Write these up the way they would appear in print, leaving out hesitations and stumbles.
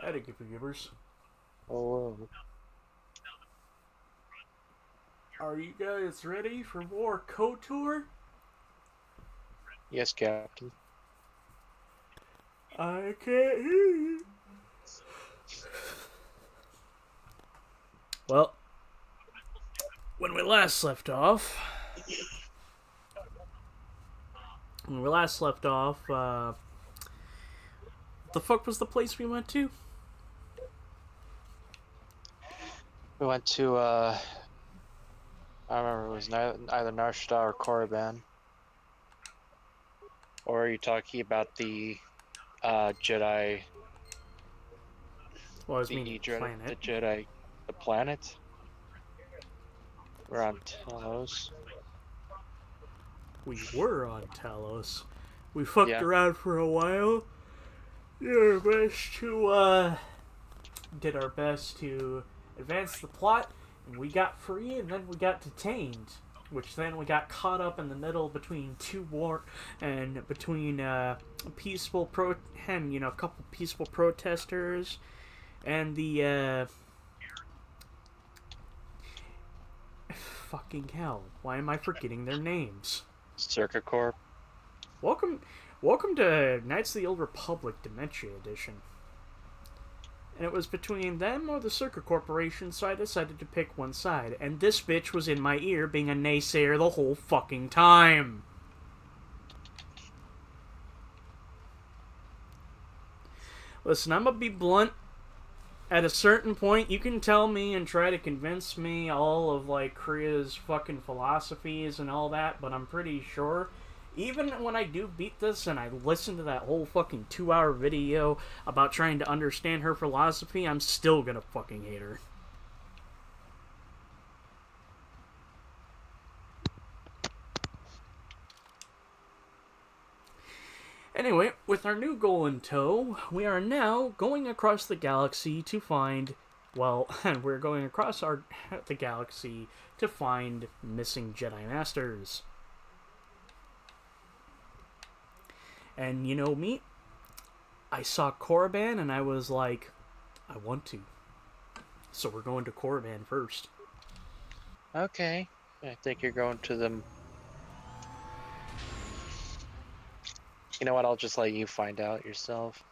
Etiquette viewers. Oh, Are you guys ready for more Kotor? yes, Captain. I can't hear you. Well, when we last left off, the fuck was the place we went to? We went to, I remember it was either Narshta or Korriban. Or are you talking about the, Jedi, Well, I was meaning planet. the planet? We're on Telos. We were on Talos. We fucked Yeah. around for a while. Did our best to advance the plot, and we got free, and then we got detained. Which then we got caught up in the middle between between peaceful a couple peaceful protesters, and the fucking hell. Why am I forgetting their names? Circuit Corp. Welcome, welcome to Knights of the Old Republic Dementia Edition. And it was between them or the Circuit Corporation, so I decided to pick one side. And this bitch was in my ear being a naysayer the whole fucking time. Listen, I'm gonna be blunt. At a certain point, you can tell me and try to convince me all of, like, Korea's fucking philosophies and all that, but I'm pretty sure, even when I do beat this and I listen to that whole fucking 2-hour video about trying to understand her philosophy, I'm still gonna fucking hate her. Anyway, with our new goal in tow, we are now going across the galaxy to find, well, we're going across the galaxy to find missing Jedi Masters. And you know me, I saw Korriban and I was like, I want to. So we're going to Korriban first. Okay. I think you're going to them. You know what? I'll just let you find out yourself.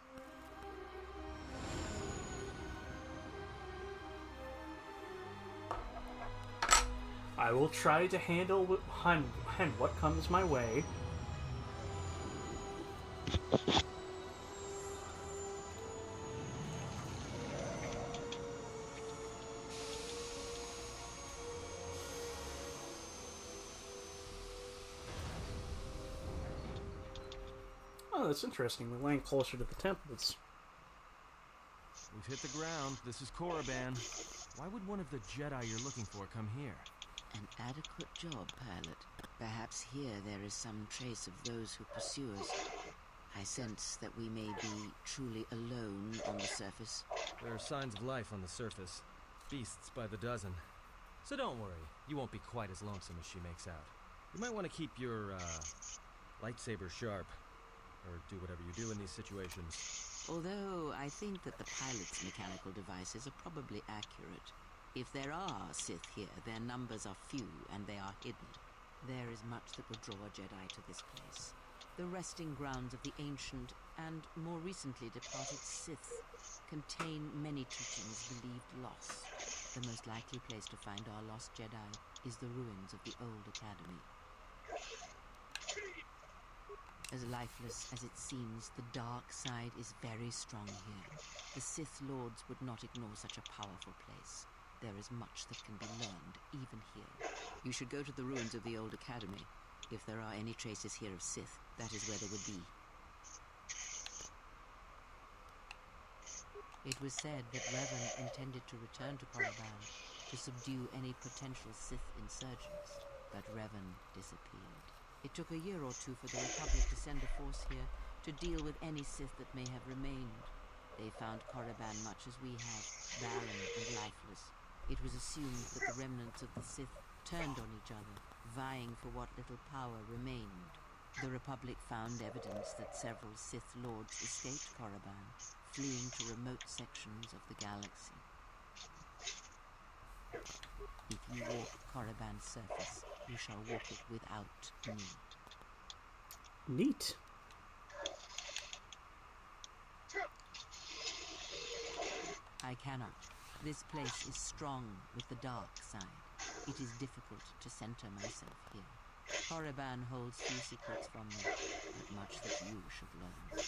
I will try to handle what comes my way. Oh, that's interesting. We're laying closer to the temples. We've hit the ground. This is Korriban. Why would one of the Jedi you're looking for come here? An adequate job, pilot. Perhaps here there is some trace of those who pursue us. I sense that we may be truly alone on the surface. There are signs of life on the surface. Beasts by the dozen. So don't worry, you won't be quite as lonesome as she makes out. You might want to keep your, lightsaber sharp. Or do whatever you do in these situations. Although I think that the pilot's mechanical devices are probably accurate. If there are Sith here, their numbers are few and they are hidden. There is much that would draw a Jedi to this place. The resting grounds of the ancient and more recently departed Sith contain many teachings believed lost. The most likely place to find our lost Jedi is the ruins of the old academy. As lifeless as it seems, the dark side is very strong here. The Sith Lords would not ignore such a powerful place. There is much that can be learned, even here. You should go to the ruins of the old academy. If there are any traces here of Sith, that is where they would be. It was said that Revan intended to return to Korriban to subdue any potential Sith insurgents, but Revan disappeared. It took a year or two for the Republic to send a force here to deal with any Sith that may have remained. They found Korriban much as we have, barren and lifeless. It was assumed that the remnants of the Sith turned on each other, vying for what little power remained. The Republic found evidence that several Sith Lords escaped Korriban, fleeing to remote sections of the galaxy. If you walk Korriban's surface, you shall walk it without me. Neat. I cannot. This place is strong with the dark side. It is difficult to center myself here. Korriban holds few secrets from me, but much that you should learn.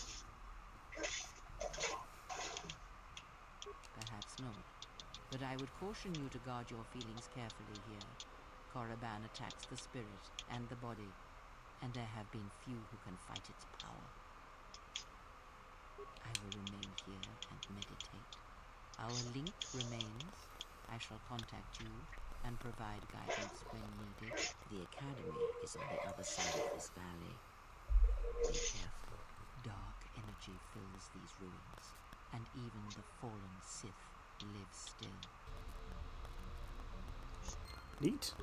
Perhaps not, but I would caution you to guard your feelings carefully here. Korriban attacks the spirit and the body, and there have been few who can fight its power. I will remain here and meditate. Our link remains. I shall contact you and provide guidance when needed. The Academy is on the other side of this valley. Be careful. Dark energy fills these ruins, and even the fallen Sith live still. Neat.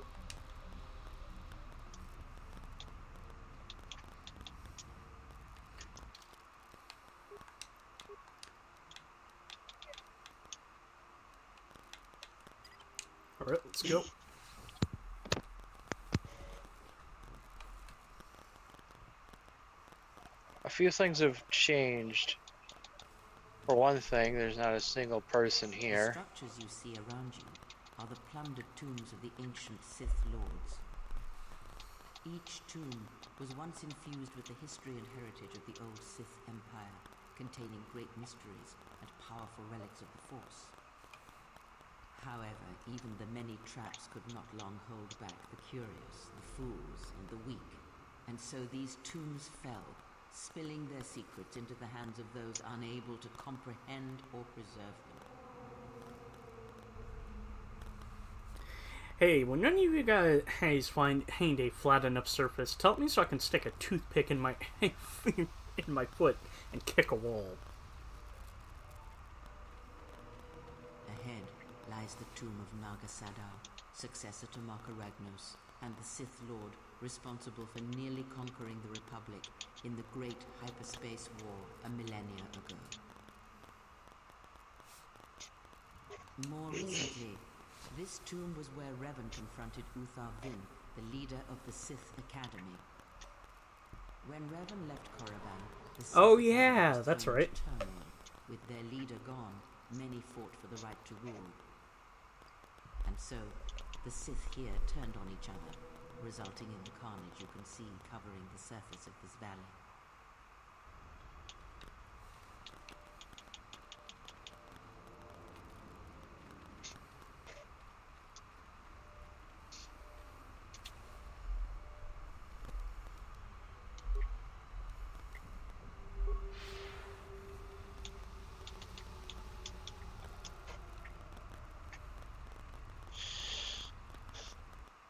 Alright, let's go. A few things have changed. For one thing, there's not a single person The here. structures you see around you are the plundered tombs of the ancient Sith Lords. Each tomb was once infused with the history and heritage of the old Sith Empire, containing great mysteries and powerful relics of the Force. However, even the many traps could not long hold back the curious, the fools, and the weak, and so these tombs fell, spilling their secrets into the hands of those unable to comprehend or preserve them. Hey, when none of you guys find a flat enough surface, tell me so I can stick a toothpick in my in my foot and kick a wall. Ahead lies the tomb of Naga Sadao, successor to Marka Ragnos, and the Sith Lord responsible for nearly conquering the Republic in the Great Hyperspace War a millennia ago. More recently, this tomb was where Revan confronted Uthar Vin, the leader of the Sith Academy. When Revan left Korriban, the Sith Oh, Academy yeah, was that's thrown right. into turmoil. With their leader gone, many fought for the right to rule. And so, the Sith here turned on each other, resulting in the carnage you can see covering the surface of this valley.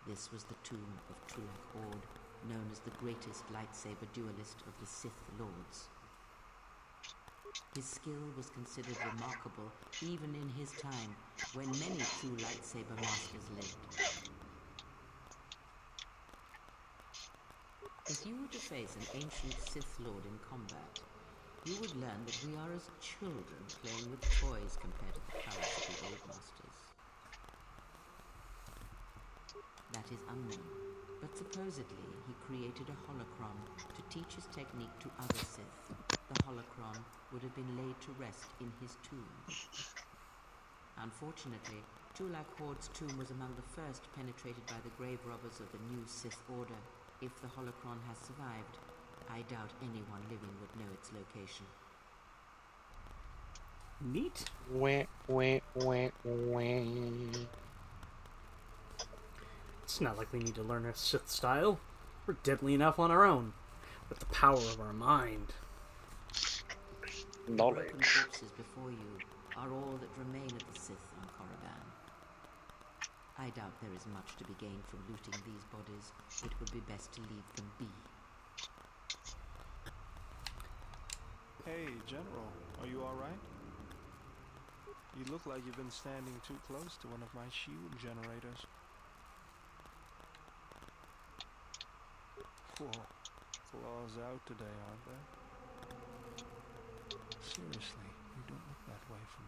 This was the tomb of Tulak Ord, known as the greatest lightsaber duelist of the Sith Lords. His skill was considered remarkable even in his time, when many true lightsaber masters lived. If you were to face an ancient Sith Lord in combat, you would learn that we are as children playing with toys compared to the prowess of the old masters. That is unknown, but supposedly he created a holocron to teach his technique to other Sith. The holocron would have been laid to rest in his tomb. Unfortunately, Tulak Hord's tomb was among the first penetrated by the grave robbers of the new Sith Order. If the holocron has survived, I doubt anyone living would know its location. Neat. Wah, wah, wah, wah. It's not like we need to learn a Sith style. We're deadly enough on our own, with the power of our mind. The broken Knowledge. corpses before you are all that remain of the Sith on Korriban. I doubt there is much to be gained from looting these bodies. It would be best to leave them be. Hey, General, are you alright? You look like you've been standing too close to one of my shield generators. Whoa, claws out today, aren't they? Seriously, you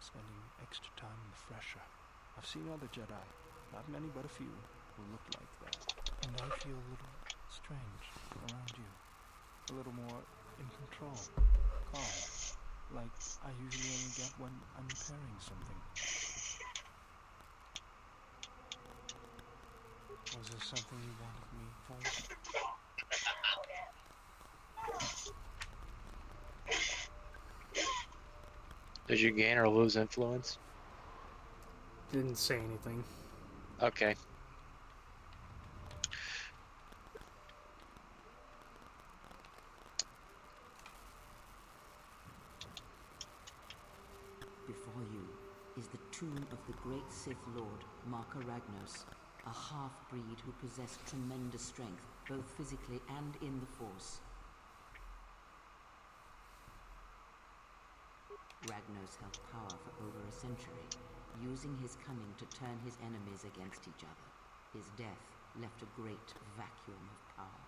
spending extra time in the fresh air. I've seen other Jedi, not many but a few, who look like that. And I feel a little strange around you. A little more in control, calm, like I usually only get when I'm repairing something. Was there something you wanted me for? Did you gain or lose influence? Didn't say anything. Okay. Before you is the tomb of the great Sith Lord, Marka Ragnos, a half-breed who possessed tremendous strength, both physically and in the Force. Ragnos held power for over a century, using his cunning to turn his enemies against each other. His death left a great vacuum of power.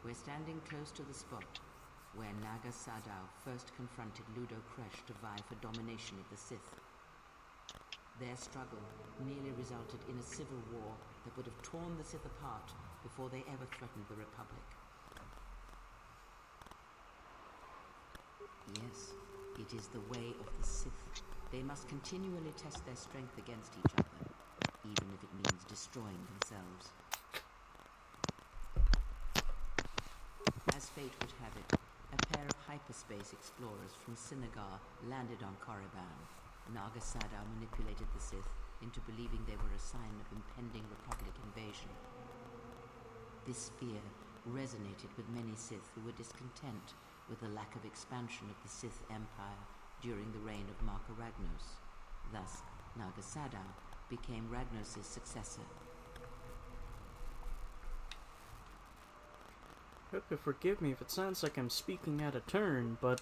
We're standing close to the spot where Naga Sadow first confronted Ludo Kresh to vie for domination of the Sith. Their struggle nearly resulted in a civil war that would have torn the Sith apart before they ever threatened the Republic. Yes, it is the way of the Sith. They must continually test their strength against each other, even if it means destroying themselves. As fate would have it, a pair of hyperspace explorers from Sinagar landed on Korriban. Naga Sadow manipulated the Sith into believing they were a sign of impending Republic invasion. This fear resonated with many Sith who were discontent with the lack of expansion of the Sith Empire during the reign of Marka Ragnos. Thus, Naga Sadow became Ragnos' successor. Hope you'll forgive me if it sounds like I'm speaking out of turn, but,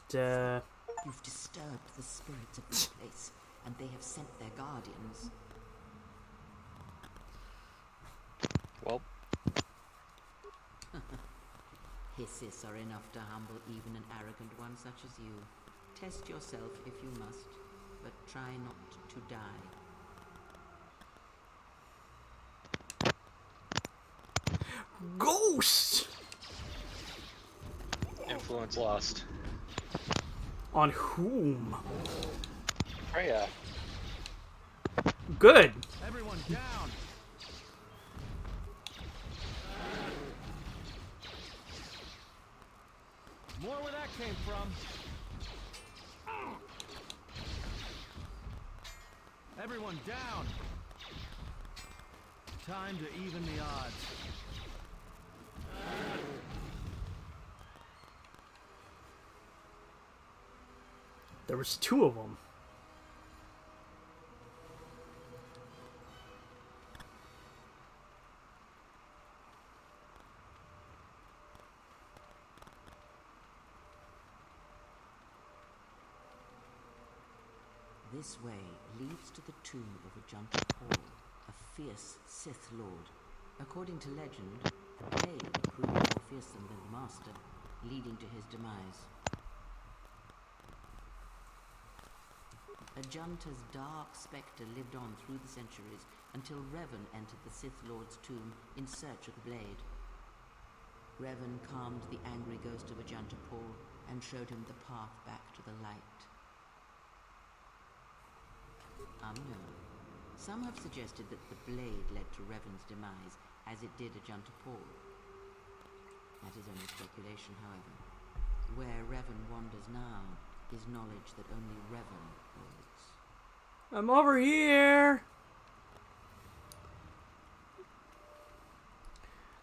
You've disturbed the spirits of this place, and they have sent their guardians. Well, Hisses are enough to humble even an arrogant one such as you. Test yourself if you must, but try not to die. Ghost! influence lost. On whom? Freya. Good. Everyone down! More where that came from. Everyone down! Time to even the odds. There was two of them. This way leads to the tomb of Ajanta Paul, a fierce Sith Lord. According to legend, Cain proved more fearsome than the Master, leading to his demise. Ajanta's dark spectre lived on through the centuries until Revan entered the Sith Lord's tomb in search of the blade. Revan calmed the angry ghost of Ajanta Paul and showed him the path back to the light. Unknown. Some have suggested that the blade led to Revan's demise, as it did Ajanta Paul. That is only speculation, however. Where Revan wanders now is knowledge that only Revan holds. I'm over here!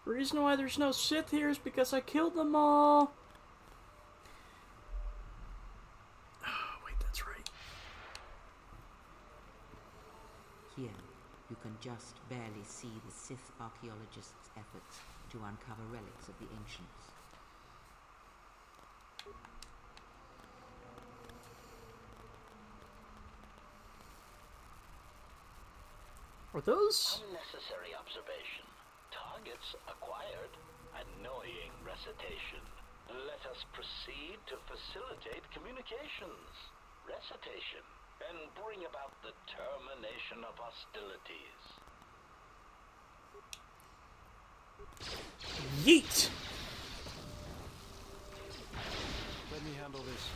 The reason why there's no Sith here is because I killed them all! Oh, wait, that's right. Here, you can just barely see the Sith archaeologists' efforts to uncover relics of the ancients. Are those... Unnecessary observation. Targets acquired. Annoying recitation. Let us proceed to facilitate communications. recitation and bring about the termination of hostilities. Yeet! Let me handle this.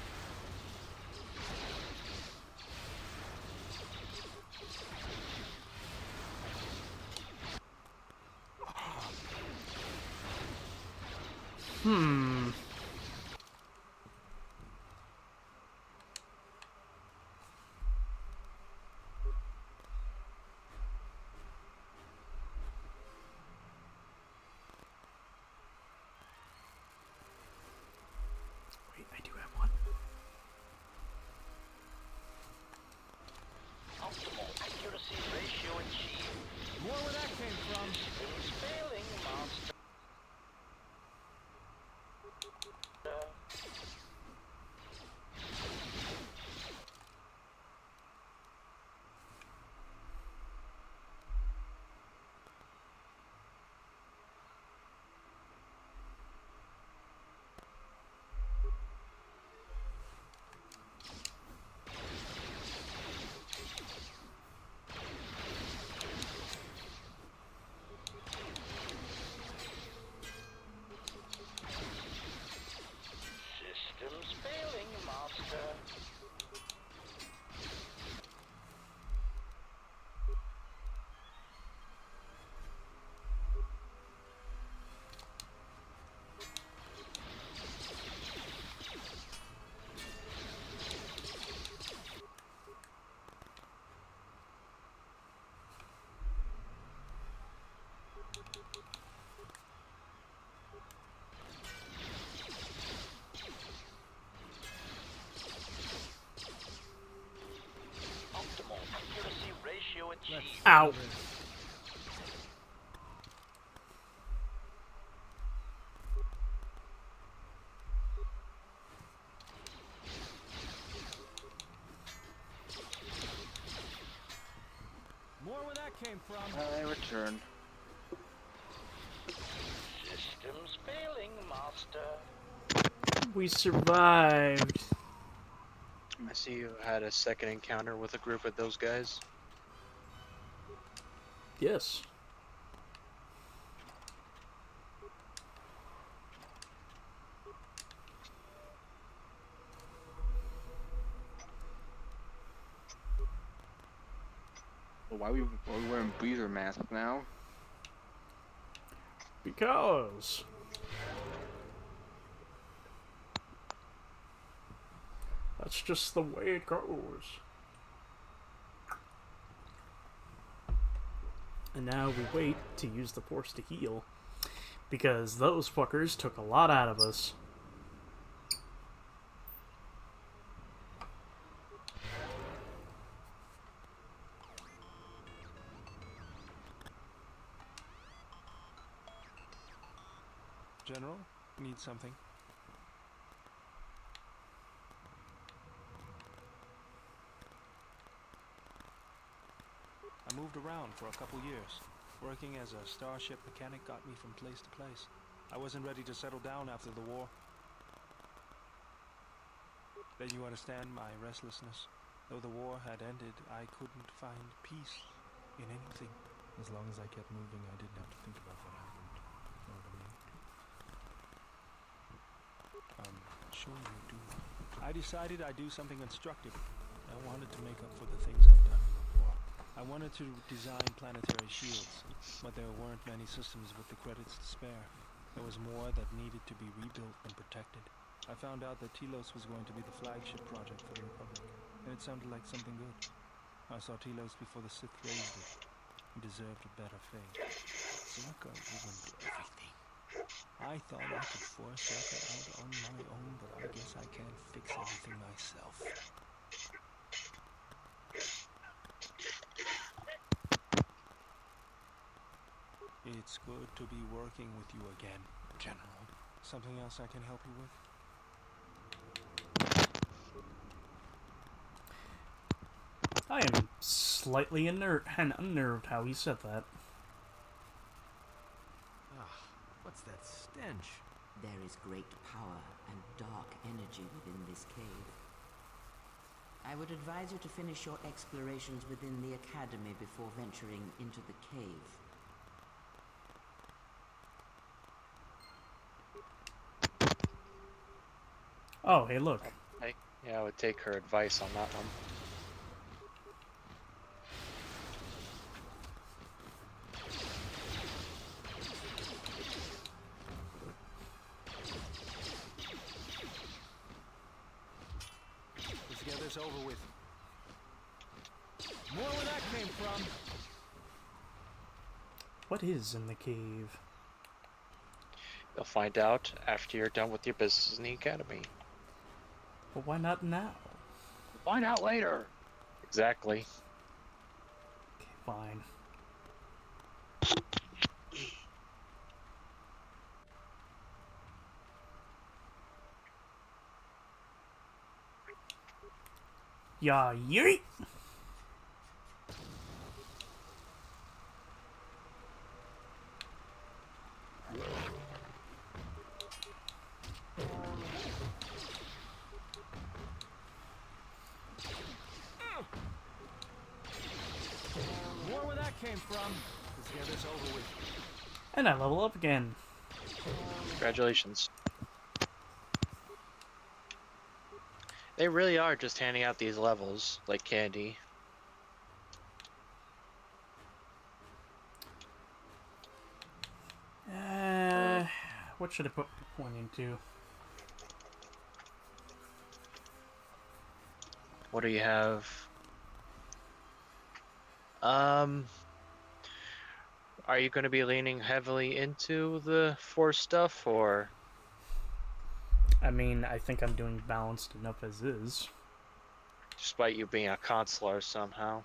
Hmm. Wait, I do have one. Optimal accuracy ratio achieved. More where that came from. Systems failing, master. Systems failing, master. Optimal accuracy ratio achieved. Ow. More where that came from. I return. Systems failing, master. We survived. I see you had a second encounter with a group of those guys. Yes. Well, why are we wearing breather masks now? Because that's just the way it goes. And now we wait to use the force to heal, because those fuckers took a lot out of us. General, need something. I moved around for a couple years. Working as a starship mechanic got me from place to place. I wasn't ready to settle down after the war. Then you understand my restlessness. Though the war had ended, I couldn't find peace in anything. As long as I kept moving, I didn't have to think about what happened. Know what I mean? I'm sure you do. I decided I'd do something constructive. I wanted to make up for the things I'd done in the war. I wanted to design planetary shields, but there weren't many systems with the credits to spare. There was more that needed to be rebuilt and protected. I found out that Telos was going to be the flagship project for the Republic, and it sounded like something good. I saw Telos before the Sith raised it. It deserved a better fate. Circa ruined everything. I thought I could force Circa out on my own, but I guess I can't fix everything myself. It's good to be working with you again, General. Something else I can help you with? I am slightly unnerved how he said that. Ah, what's that stench? There is great power and dark energy within this cave. I would advise you to finish your explorations within the academy before venturing into the cave. Oh, hey, look. Yeah, I would take her advice on that one. Let's get this over with. More where that came from. What is in the cave? You'll find out after you're done with your business in the academy. But why not now? Find out later. Exactly. Okay, fine. Yeah, yeet! More where that came from. Let's get this over with. And I level up again. Congratulations. They really are just handing out these levels like candy. What should I put the point into? What do you have? Are you going to be leaning heavily into the Force stuff, or? I mean, I think I'm doing balanced enough as is. Despite you being a consular somehow.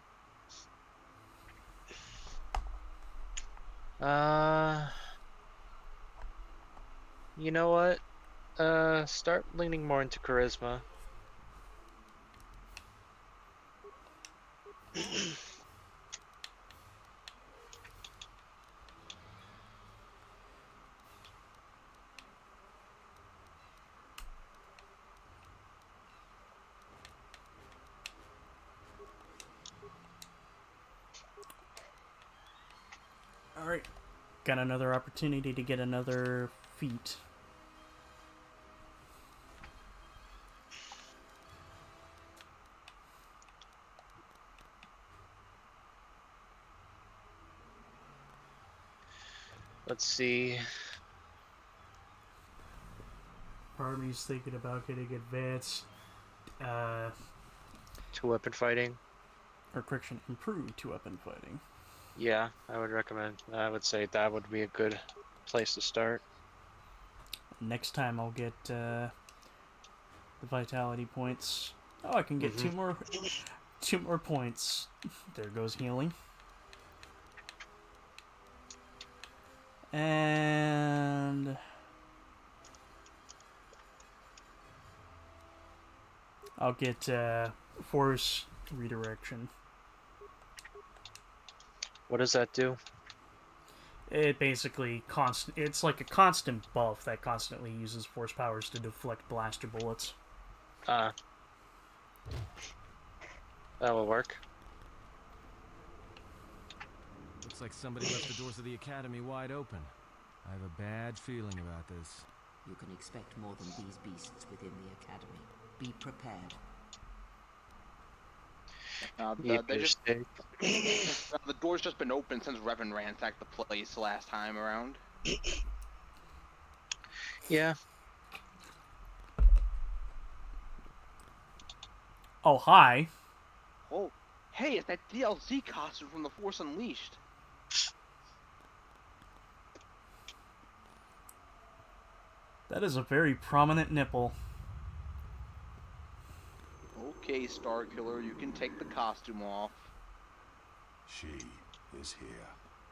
You know what? Start leaning more into charisma. Alright. Got another opportunity to get another feat. Let's see. Part of me's thinking about getting advanced, Two-weapon fighting. or correction, improved two-weapon fighting. Yeah, I would recommend. I would say that would be a good place to start. Next time I'll get, the vitality points. Oh, I can get two more points. There goes healing. And I'll get force redirection. What does that do? It basically it's like a constant buff that constantly uses force powers to deflect blaster bullets. That will work. Looks like somebody left the doors of the academy wide open. I have a bad feeling about this. You can expect more than these beasts within the academy. Be prepared. The door's just been open since Revan ransacked the place last time around. Yeah. Oh, hi. Oh, hey, it's that DLC costume from The Force Unleashed. That is a very prominent nipple. Okay, Starkiller, you can take the costume off. She is here.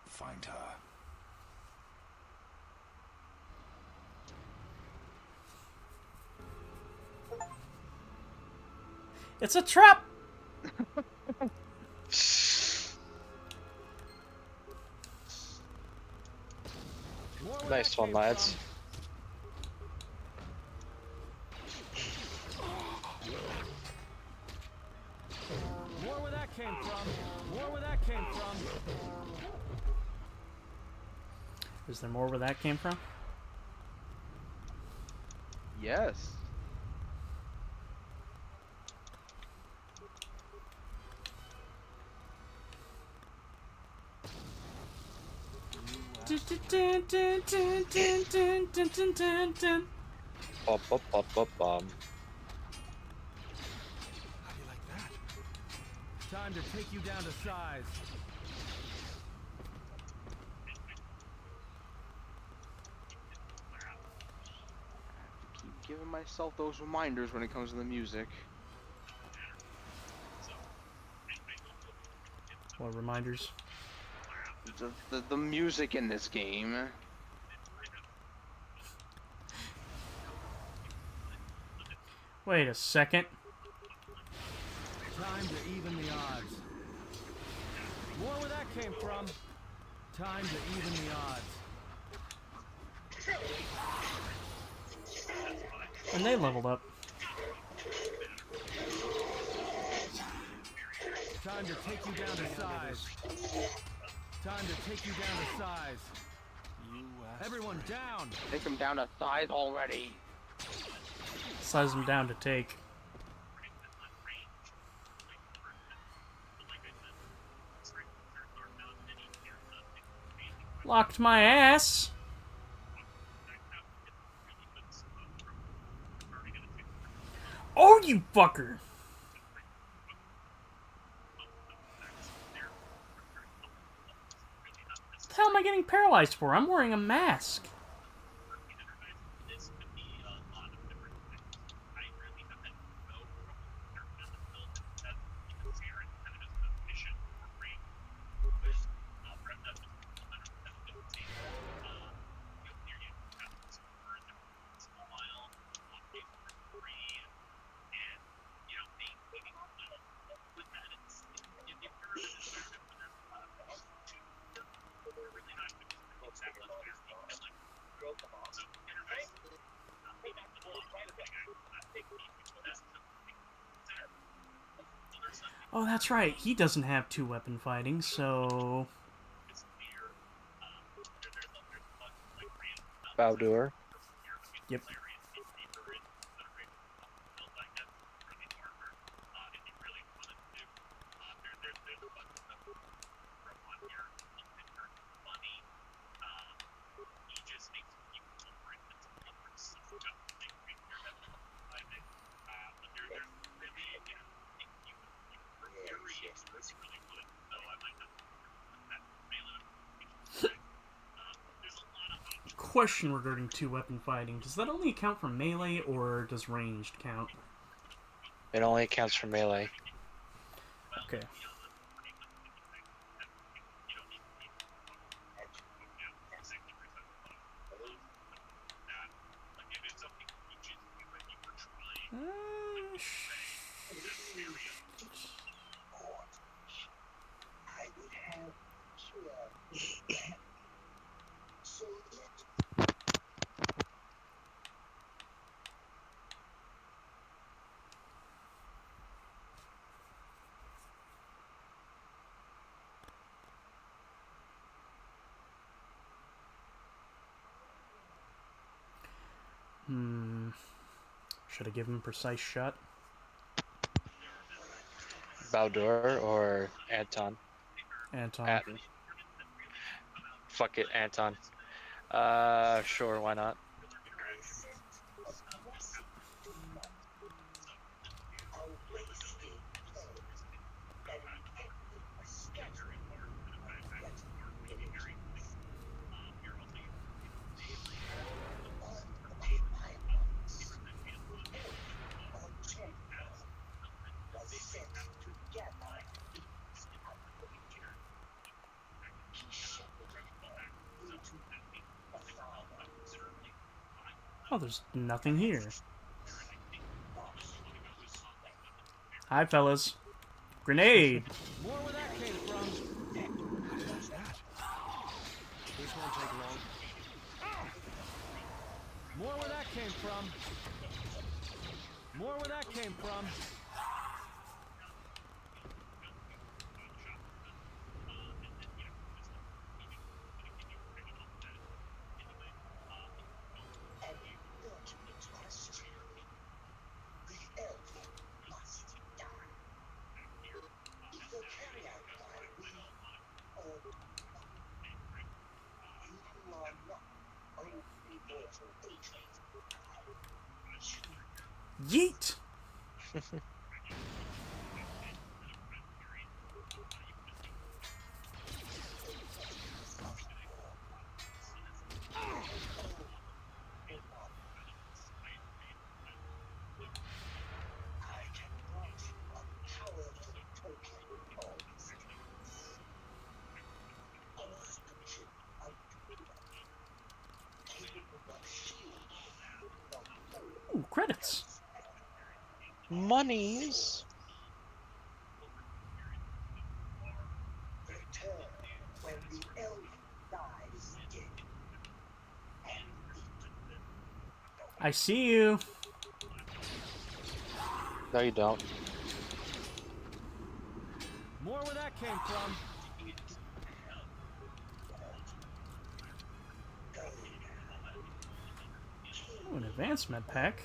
Find her. It's a trap! Nice one, lads. that came from. More where that came from. Is there more where that came from? Yes. Bum, bum, bum, bum, bum. How do you like that? Time to take you down to size. Keep giving myself those reminders when it comes to the music. What reminders? The music in this game. Wait a second. Time to even the odds. More where that came from. Time to even the odds. And they leveled up. Time to take you down to size. Time to take you down to size. You asked Everyone for it. down. Take him down to size already. Size them down to take. Locked my ass. Oh, you fucker. What the hell am I getting paralyzed for? I'm wearing a mask. Oh, that's right. He doesn't have two-weapon fighting, so... Baldur. Yep. Question regarding two-weapon fighting. Does that only account for melee, or does ranged count? It only accounts for melee. Okay. Should I give him a precise shot? Baldur or Anton? Anton. Atten. Fuck it, Anton. Sure, why not? Oh, there's nothing here. Hi, fellas. Grenade! More where that came from. How do you like that? This won't take long. More where that came from. More where that came from. Credits. Monies. I see you. No, you don't. More where that came from. Ooh, an advanced med pack.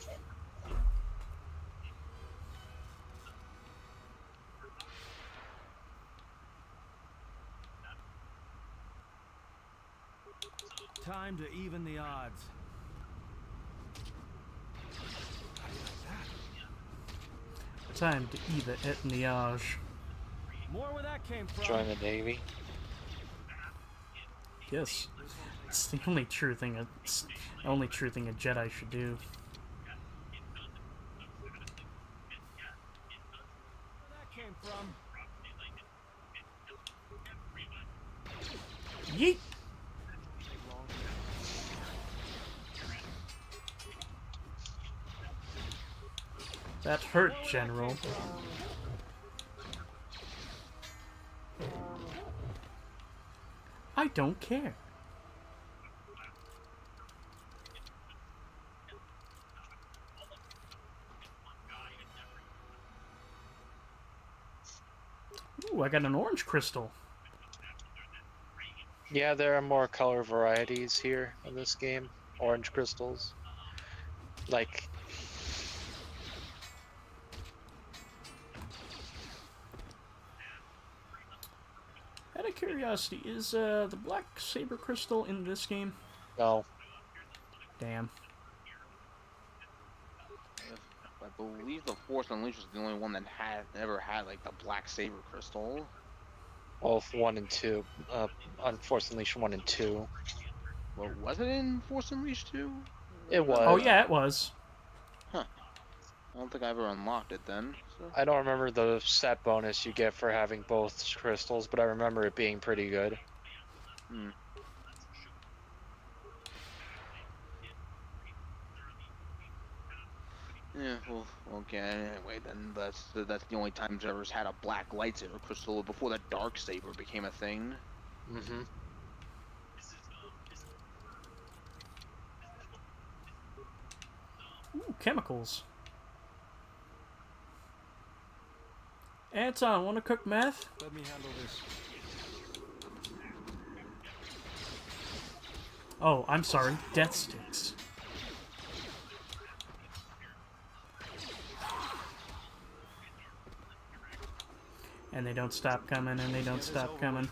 Time to even the odds. Time to even et niage. More where that came from. Join the Navy. Yes, it's the only true thing. It's the only true thing a Jedi should do. Where that came from. Yeet. That hurt, General. I don't care. Ooh, I got an orange crystal. Yeah, there are more color varieties here in this game. Orange crystals. Like, Out of curiosity, is the black saber crystal in this game? no. Damn. I believe the Force Unleashed was the only one that ever had like the black saber crystal. Both 1 and 2. Unfortunately, 1 and 2. Well, was it in Force Unleashed too? It was. Oh yeah, it was. Huh. I don't think I ever unlocked it then. So. I don't remember the set bonus you get for having both crystals, but I remember it being pretty good. Hmm. Yeah, well, okay. Anyway, then that's the only times I ever had a black lightsaber crystal before the dark saber became a thing. Mm-hmm. Ooh, chemicals. Anton, wanna cook meth? Let me handle this. Oh, I'm sorry. Death sticks. And they don't stop coming, and they don't stop coming.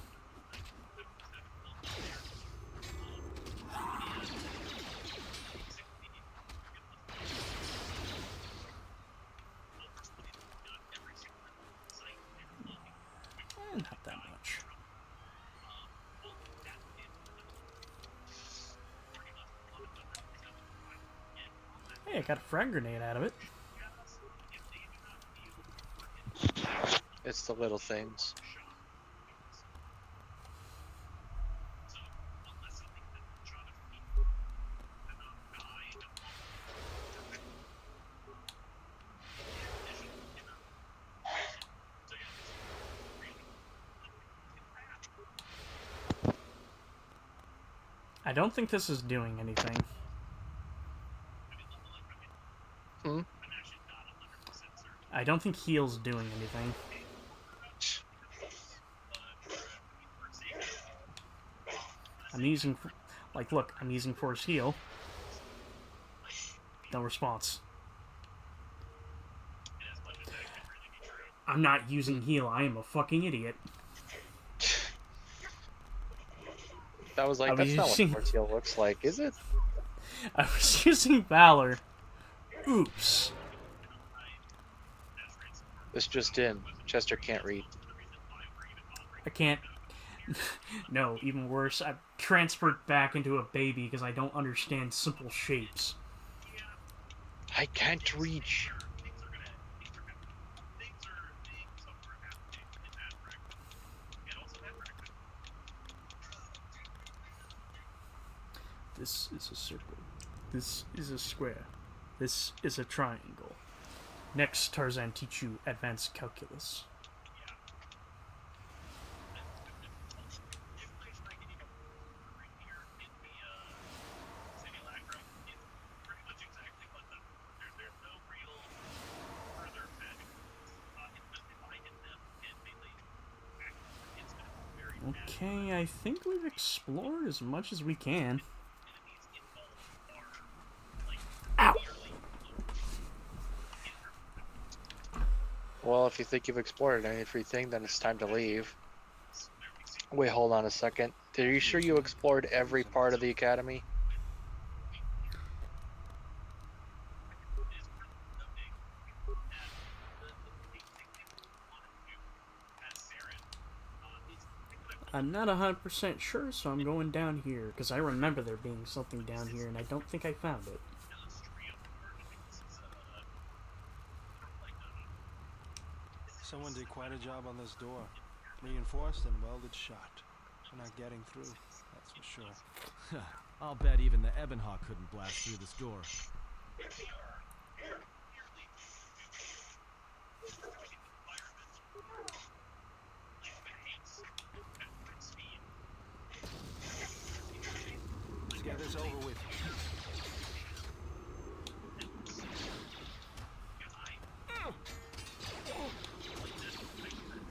Not that much. Hey, I got a frag grenade out of it. It's the little things. I don't think this is doing anything. Hmm? I don't think heal's doing anything. I'm using, like, look, I'm using force heal. No response. I'm not using heal. I am a fucking idiot. That was like, I was that's not what using- Force Heal looks like, is it? I was using Valor. Oops. This just in. Chester can't read. I can't. No, even worse. I've transferred back into a baby because I don't understand simple shapes. I can't reach. This is a circle. This is a square. This is a triangle. Next, Tarzan teach you advanced calculus. Okay, I think we've explored as much as we can. Ow! Well, if you think you've explored everything, then it's time to leave. Wait, hold on a second. Are you sure you explored every part of the academy? I'm not 100% sure, so I'm going down here, because I remember there being something down here, and I don't think I found it. Someone did quite a job on this door. Reinforced and welded shut. We're not getting through, that's for sure. I'll bet even the Ebonhawk couldn't blast through this door. Let's get this over with.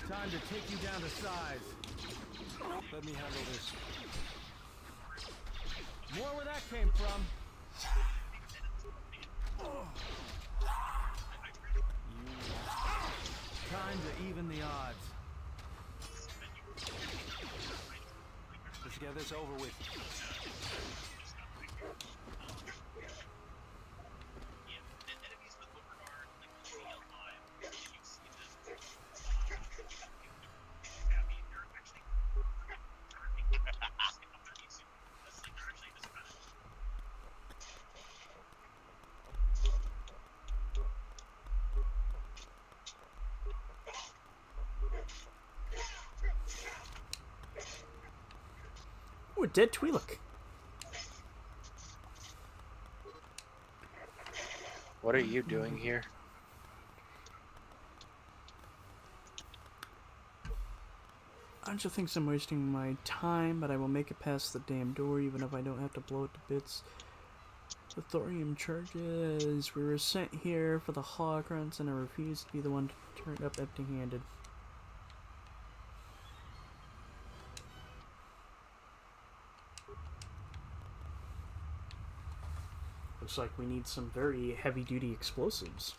Time to take you down to size. Let me handle this. More where that came from. Time to even the odds. Let's get this over with. Ooh, a dead Twi'lek. What are you doing here? I just think I'm wasting my time, but I will make it past the damn door, even if I don't have to blow it to bits. The thorium charges. We were sent here for the holograms, and I refuse to be the one to turn up empty-handed. Looks like we need some very heavy-duty explosives.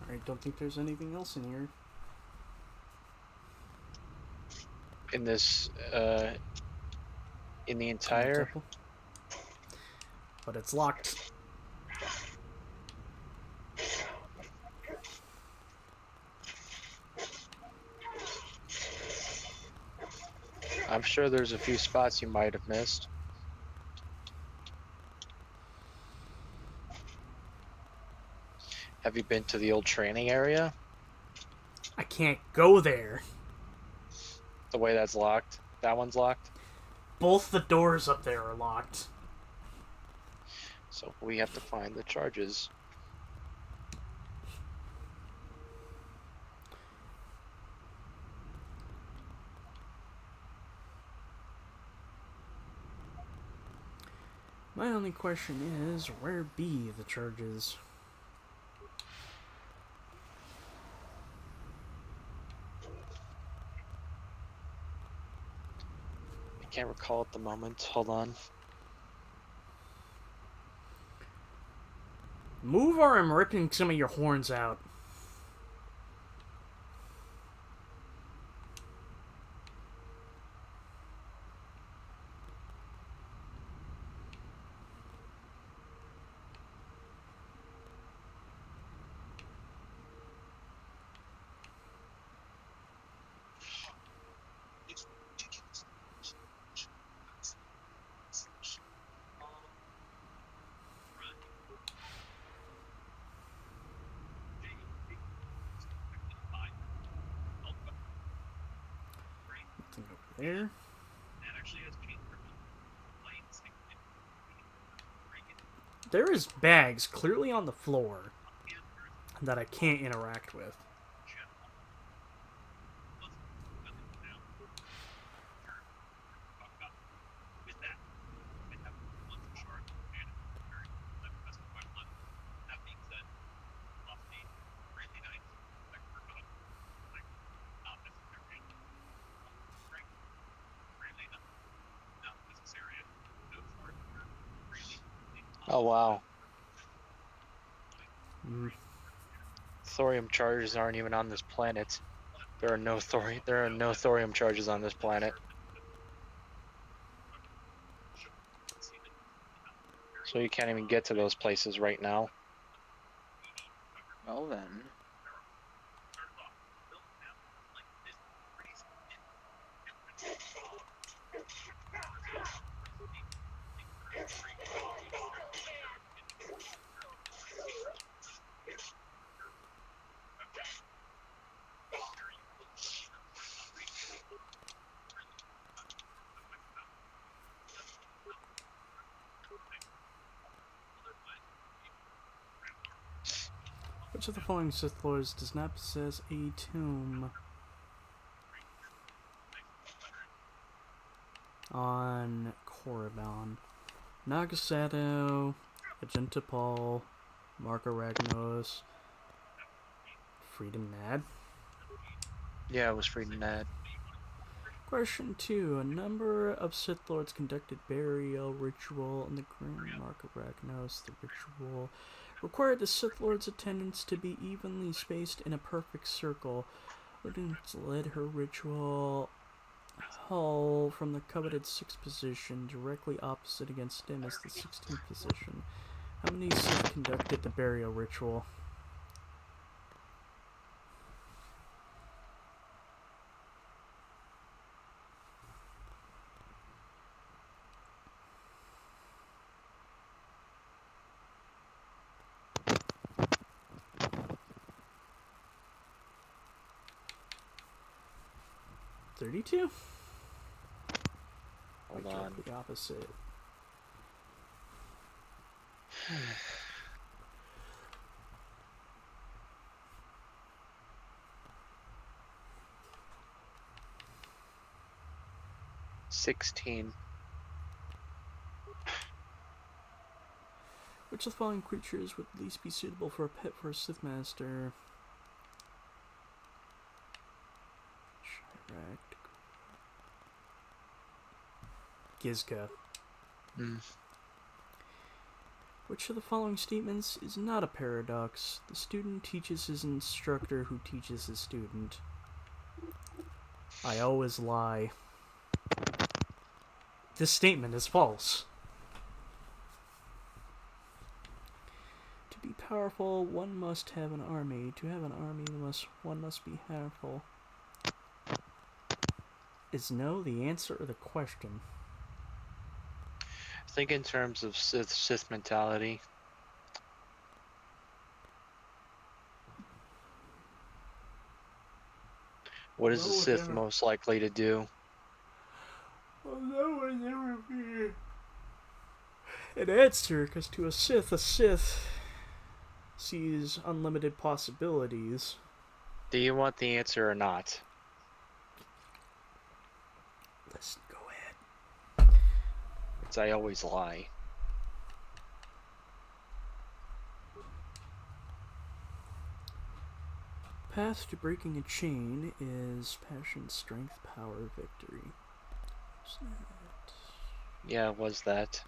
I don't think there's anything else in here. In this, in the In the entire... temple. But it's locked. I'm sure there's a few spots you might have missed. Have you been to the old training area? I can't go there. The way that's locked? That one's locked? Both the doors up there are locked. So we have to find the charges. My only question is, where be the charges? I can't recall at the moment. Hold on. Move or I'm ripping some of your horns out. Nothing over there. There is bags clearly on the floor that I can't interact with. Oh wow. Mm. Thorium charges aren't even on this planet. There are no thorium charges on this planet. So you can't even get to those places right now. Well then. Which of the following Sith Lords does not possess a tomb? On Korriban. Nagasato, Agenta Paul, Marco Ragnos, Freedom Nad. Yeah, it was Freedom Nad. Question 2. A number of Sith Lords conducted burial ritual in the Grim Mark of Ragnos. The ritual required the Sith Lord's attendants to be evenly spaced in a perfect circle. Odin's led her ritual hull from the coveted 6th position, directly opposite against him is the 16th position. How many Sith conducted the burial ritual? $32? Hold Like on. directly opposite. 16. Which of the following creatures would least be suitable for a pet for a Sith Master? Chirac. Gizka. Which of the following statements is not a paradox? The student teaches his instructor who teaches his student. I always lie. This statement is false. To be powerful, one must have an army. To have an army, one must be powerful. Is no the answer or the question? Think in terms of Sith mentality. What is the Sith most likely to do? Well, that would never be an answer, because to a Sith sees unlimited possibilities. Do you want the answer or not? Let's go ahead. Because I always lie. Path to breaking a chain is passion, strength, power, victory. Yeah, it was that.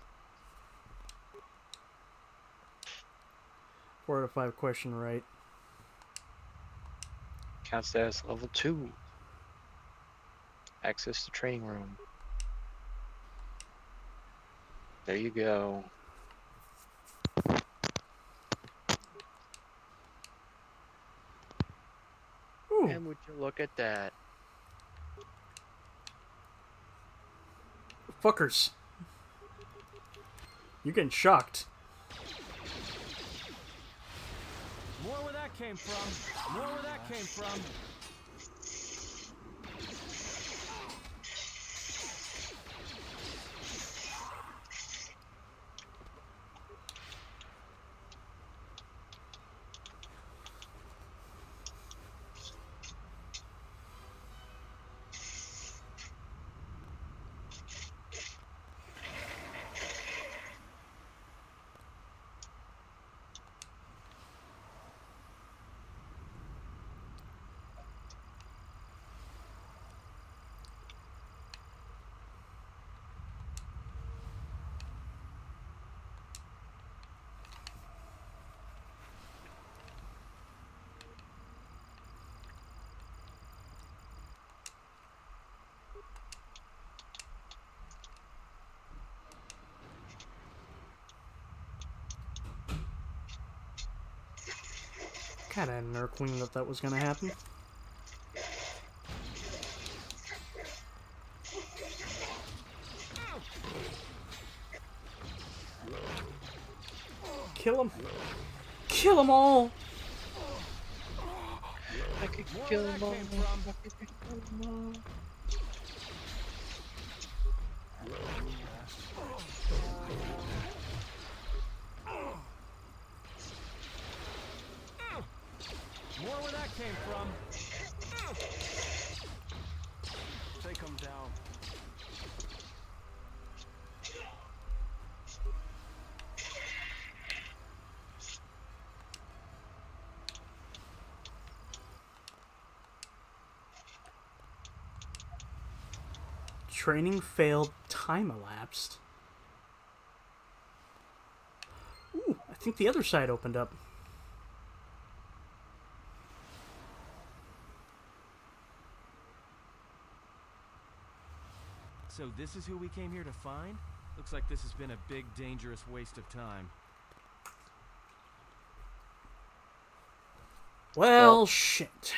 4 out of 5 question right. Counts as level 2. Access to training room. There you go. Ooh, And would you look at that? fuckers. You're getting shocked. More where that came from. More where that came from. Kinda had an inkling that that was gonna happen. Kill him. Kill them all. I could More kill where that them all. came from. I could kill them all. More where that came from. Take him down. Training failed. Time elapsed. Ooh, I think the other side opened up. So this is who we came here to find? Looks like this has been a big, dangerous waste of time. Well, shit.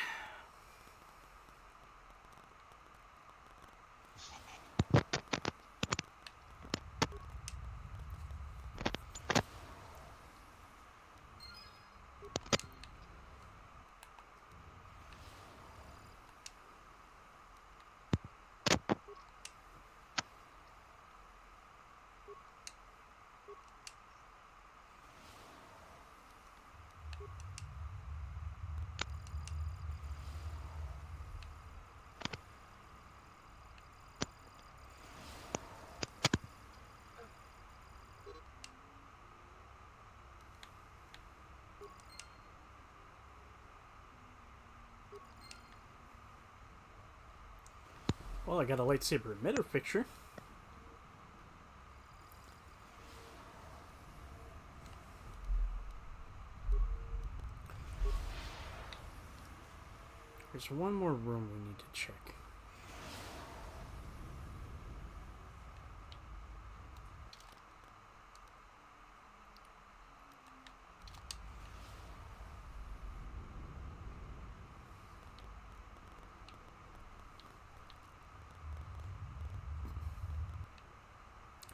Well, I got a lightsaber emitter picture. There's one more room we need to check.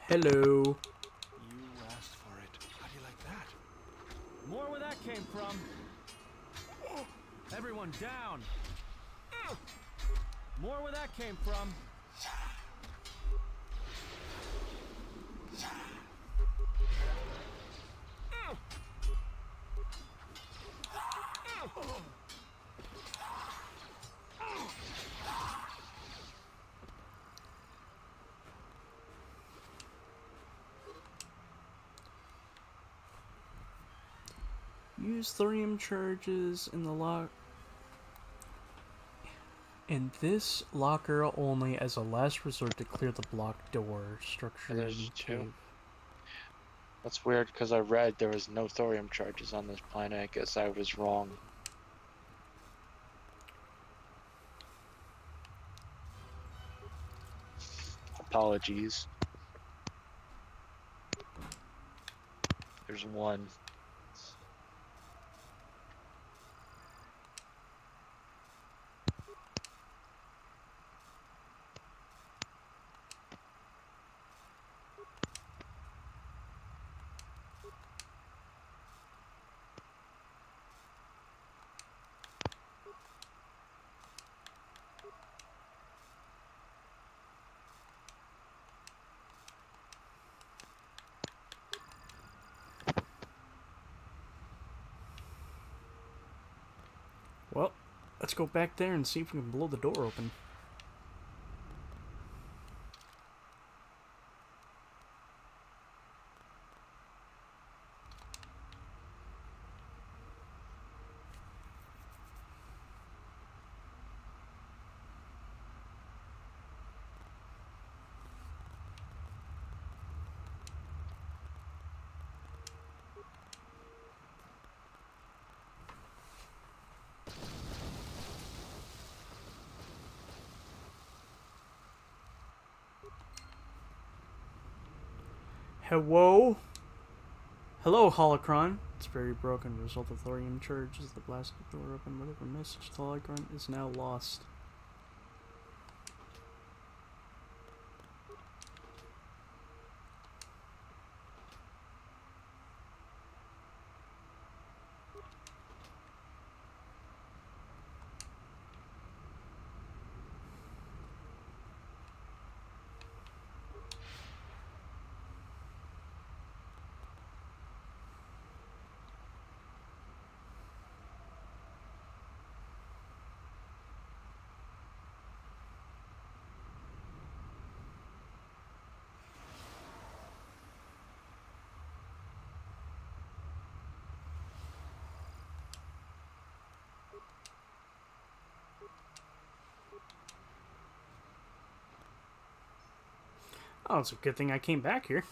Hello. You asked for it. How do you like that? More where that came from. Everyone down. More where that came from. Use thorium charges in the lock. In this locker only as a last resort to clear the blocked door structure in There's the two. cave. That's weird because I read there was no thorium charges on this planet. I guess I was wrong. Apologies. There's one. Well, let's go back there and see if we can blow the door open. Hello? Hello, Holocron. It's very broken. Result of thorium charge as the blasted door open. Whatever message the Holocron is now lost. Oh, it's a good thing I came back here.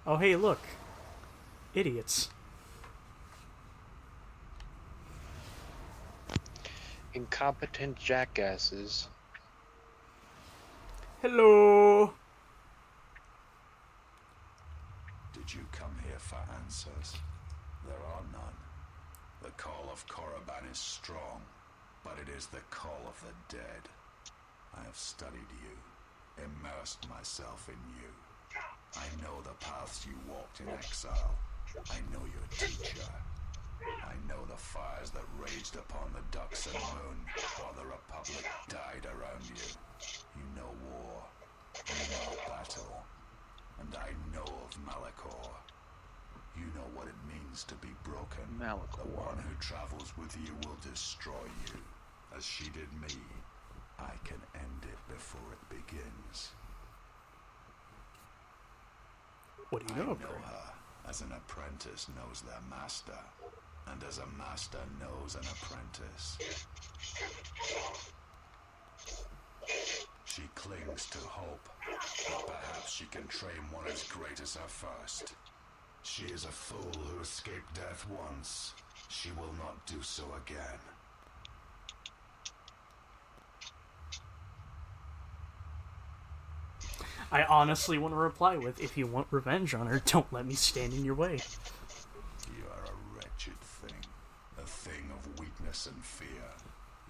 Oh, hey, look. Idiots. Incompetent jackasses. Hello. Did you come here for answers? There are none. The call of Korriban is strong, but it is the call of the dead. I have studied you, immersed myself in you. I know the paths you walked in exile. I know your teacher. I know the fires that raged upon the Ducks and Moon while the Republic died around you. You know war. You know battle. And I know of Malachor. You know what it means to be broken. Malachor. The one who travels with you will destroy you, as she did me. I can end it before it begins. What do you know of her? her as an apprentice knows their master, and as a master knows an apprentice. She clings to hope that perhaps she can train one as great as her first. She is a fool who escaped death once. She will not do so again. I honestly want to reply with, if you want revenge on her, don't let me stand in your way. You are a wretched thing. A thing of weakness and fear.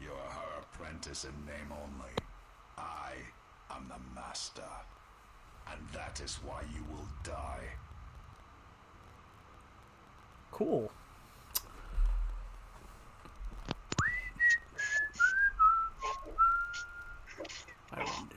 You are her apprentice in name only. I am the master. And that is why you will die. Cool. I wonder.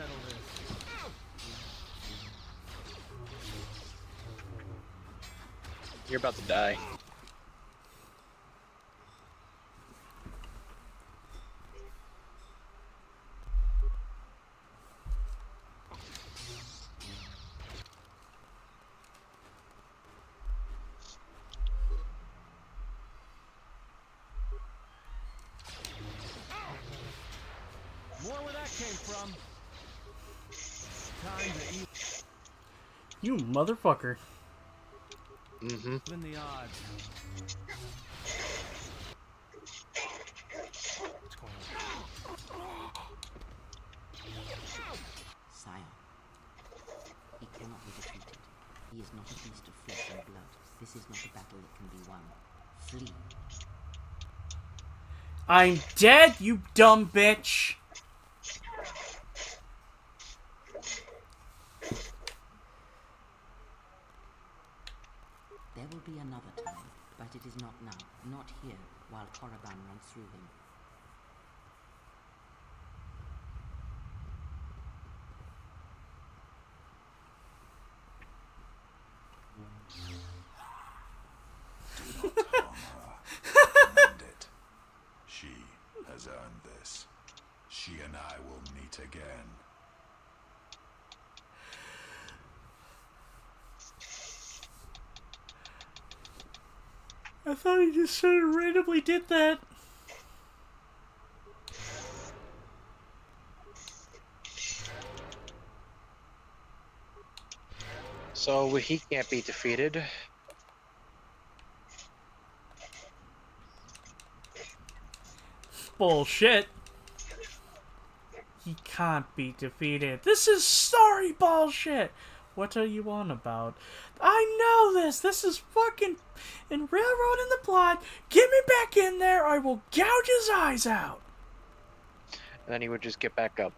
settle this. You're about to die. More where that came from. Time to eat. You motherfucker. Mm-hmm. Win the odds. What's going on? Sire, he cannot be defeated. He is not a beast of flesh and blood. This is not a battle that can be won. Flee. I'm dead, you dumb bitch. There will be another time, but it is not now. Not here, while Korriban runs through him. Do not harm her. Command it. She has earned this. She and I will meet again. I thought he just sort of randomly did that. So he can't be defeated. Bullshit. He can't be defeated. This is story bullshit. What are you on about? I know this. This is fucking in railroading the plot. Get me back in there. I will gouge his eyes out. And then he would just get back up.